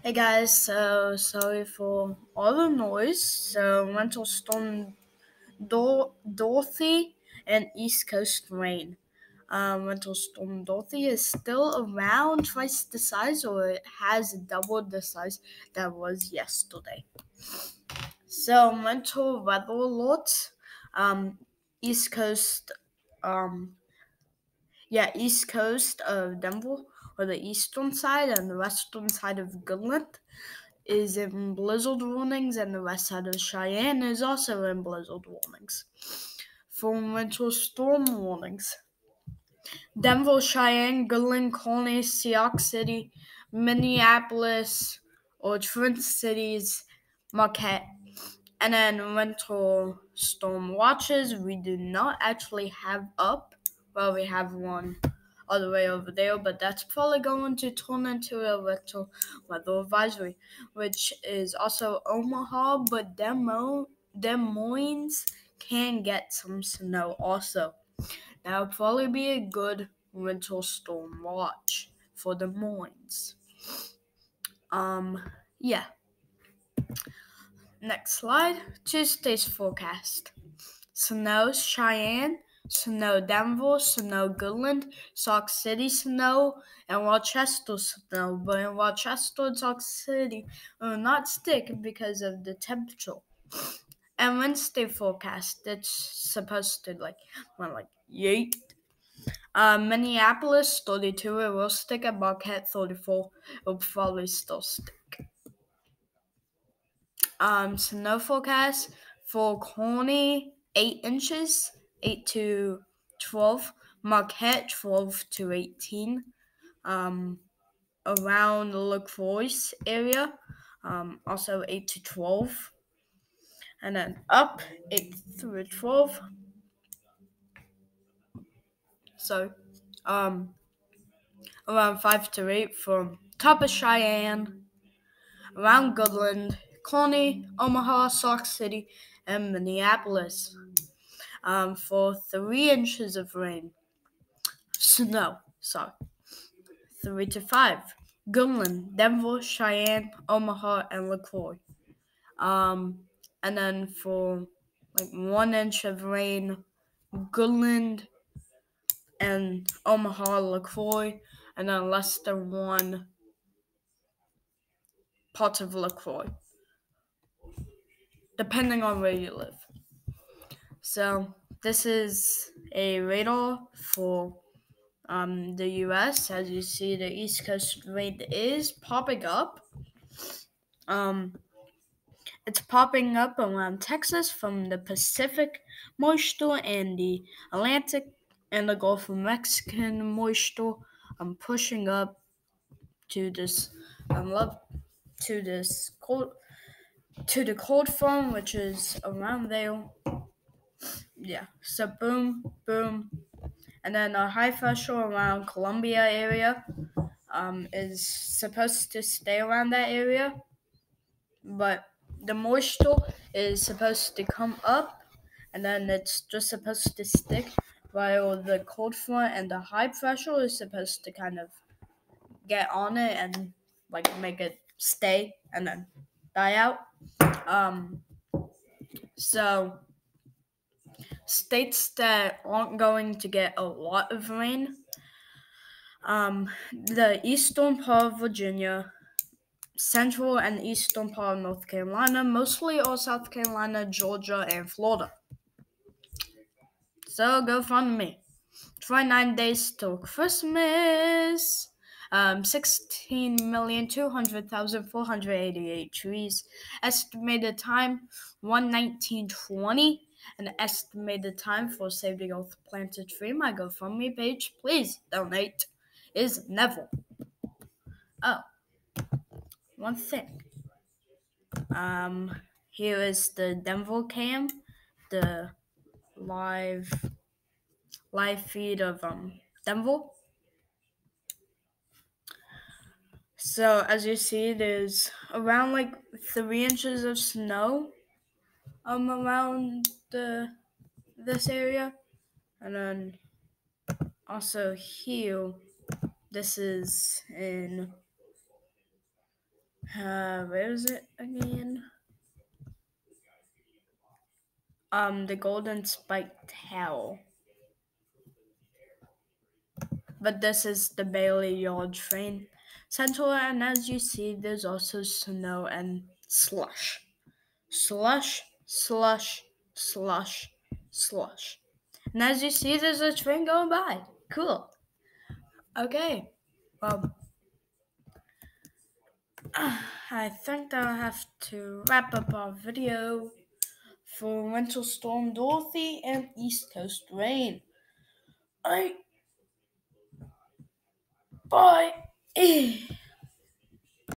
Hey guys, so sorry for all the noise. So winter storm Dorothy and East Coast rain. Winter storm Dorothy is still around twice the size, or it has doubled the size that was yesterday. So winter weather alert. East Coast. East Coast of Denver, or the eastern side, and the western side of Goodland is in blizzard warnings, and the west side of Cheyenne is also in blizzard warnings. For winter storm warnings, Denver, Cheyenne, Goodland, Colony, Sioux City, Minneapolis, or Twin Cities, Marquette. And then winter storm watches, we do not actually have up. Well, we have one all the way over there, but that's probably going to turn into a winter weather advisory, which is also Omaha, but Des Moines can get some snow also. That would probably be a good winter storm watch for Des Moines. Yeah. Next slide. Tuesday's forecast. Snow Cheyenne, snow Denver, snow Goodland, Sauk City snow, and Rochester snow. But in Rochester and Sauk City will not stick because of the temperature. And Wednesday forecast, it's supposed to yeet. Minneapolis 32, it will stick, at Marquette 34, it will probably still stick. Snow forecast for Coney, 8 inches, 8 to 12. Marquette, 12 to 18. Around the LaCroix area, also 8 to 12. And then up, 8 through 12. So, around 5 to 8 from top of Cheyenne, around Goodland, Coney, Omaha, Sauk City, and Minneapolis. For 3 inches of rain. Snow, 3 to 5. Goodland, Denver, Cheyenne, Omaha, and LaCroix. And then for 1 inch of rain, Goodland and Omaha, LaCroix, and then less than 1 part of LaCroix, depending on where you live. So this is a radar for the U.S. As you see, the East Coast rain is popping up. It's popping up around Texas from the Pacific moisture and the Atlantic and the Gulf of Mexican moisture. I'm pushing up to this to the cold front, which is around there. Yeah. So boom, boom. And then a high pressure around Columbia area is supposed to stay around that area, but the moisture is supposed to come up, and then it's just supposed to stick, while the cold front and the high pressure is supposed to kind of get on it and make it stay and then die out. So states that aren't going to get a lot of rain, the eastern part of Virginia, central and eastern part of North Carolina, mostly all South Carolina, Georgia, and Florida. So go find me. 29 days till Christmas. 16,200,488 trees. Estimated time 1:19:20. An estimated time for Save the Earth Plant a Tree. My GoFundMe page, please donate, is never. Oh, one thing. Here is the Denver cam, the live feed of Denver. So as you see, there's around 3 inches of snow around this area, and then also here, this is in Where is it again? The Golden Spiked Towel. But this is the Bailey Yard train center, and as you see, there's also snow and slush. Slush, slush, slush, slush. And as you see, there's a train going by. Cool. Okay. Well, I think I'll have to wrap up our video for Winter Storm Dorothy and East Coast Rain. Alright. Bye.